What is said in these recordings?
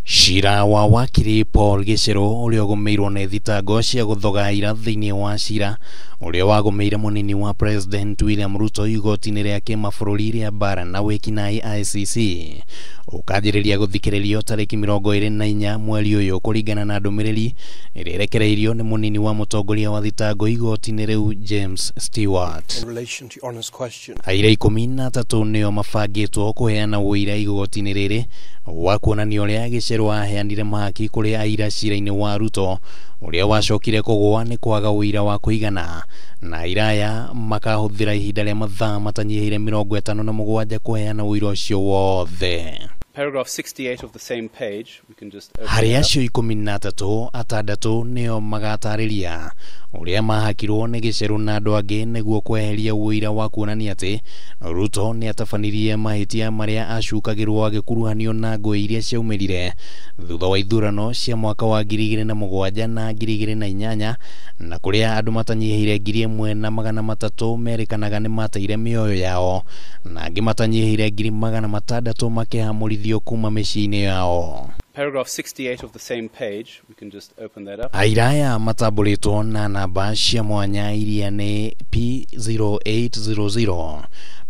Ciira wa wakiri Paul Gicheru uria wagumiirwo ni thitango cia guthoga aira thiini wa cira uria wagumiire munini wa President William Ruto igoti-ini ria kimabururi ria mbara na wikinai ICC ukajiriria guthikiririo tariki 24 mweri uyu kuringana na ndumiriri iria irekereirio ni munini wa mutongoria wa thitango igoti-ini riu James Stewart. Aira 13 nio mabangitwo kuheana wuira igoti-ini riri wa kuonania uria Gicheru aheanire mahaki kuri aira cira-ini wa Ruto uria wacokire kugwa ni kwaga wuira wa kuigana na airaya makahuthira ihinda ria mathaa matanyihiire 57 kuheana wuira ucio wothe. Paragraph 68 of the same page, we can just hari acio 13 nio magatariria uria mahakirwo ni Gicheru na andu angi niguo kweheria wuira wa kuonania ati Ruto ni atabanirie mahitia maria acukagirwo agikuruhanio na ngui iria ciaumirire thutha wa ithurano cia mwaka wa 2007 na 2008 na kuria andu matanyihire 1,300 merikanaga ni mateire mioyo yao na angi matanyihire 600 makihamurithio kuma miciini yao. Paragraph 68 of the same page, we can just open that up. Airaya matamburitwo na namba cia mwanya iria ni P0800,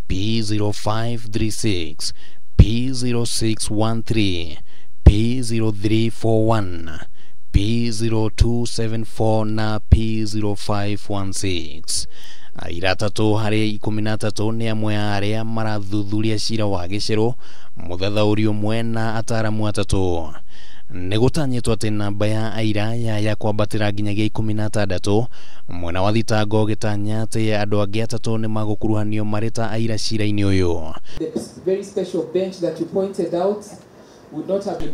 P0536, P0613, P0341, P0274 na P0516. Aira 3 hari 13 ni amwe aria marathuthuria cira wa Gicheru muthathauri umwe na ataramu 3. Negutanyitwo ati namba ya aira ya kwambatira nginyagia 16 mwena wa thitango gitanya ati andu angi 3 ni magukuruhanio marita aira cira-ini uyu.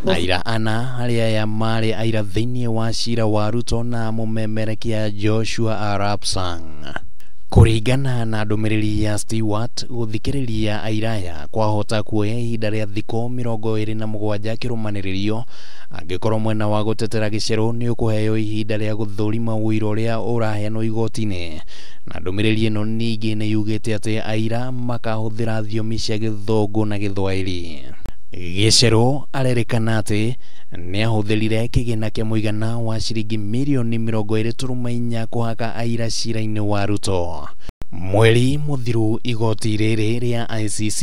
Aira ana aria ya mari aira thiini wa cira wa Ruto na mumemerekia Joshua Arap Sang. Kuringana na ndumiriri ya Stewart guthikiriria airaya kwahota kuoya ihinda ria thiko 27 kirumaniririo angikorwo mwena wa gutetera Gicheru ni ukuheo ihinda ria guthurima wuira uria uraheanwo igoti-ini na ndumiriri ino ningi ni yugite ati aira makahuthira thiomi cia Githungu na Githwairi. Gicheru arerikana ati ni ahuthirire kigina kia muigana wa ciringi milioni 20.4 kuhaka aira cira-ini wa Ruto. Mweri muthiru igoti riri ria ICC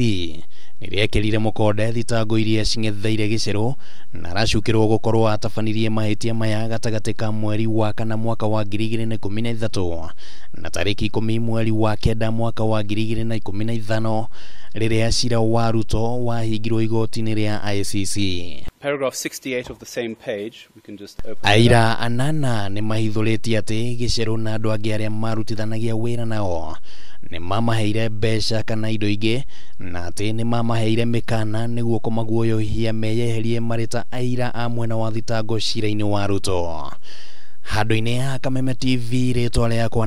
niriekirire mukonde thitango iria cing'etheire Gicheru na aracukirwo gukorwo atabanirie mahitia maya gatagati ka mweri wa kana mwaka wa 2013 na tariki 10 mweri wa kenda mwaka wa 2015 riria cira wa Ruto wahingirwo igoti-ini ria ICC. Paragraph 68 of the same page, we can just open. Aira anana ni mahithuritie ati Gicheru na andu angi aria marutithanagia wira nao ni mamaheire mbeca kana indo ingi na ati ni mamaheire mikana niguo kumaguoyohia meyeherie marita aira a mwena wa thitango cira-ini wa Ruto. Handu-ini ya Kameme TV ritwa riakwa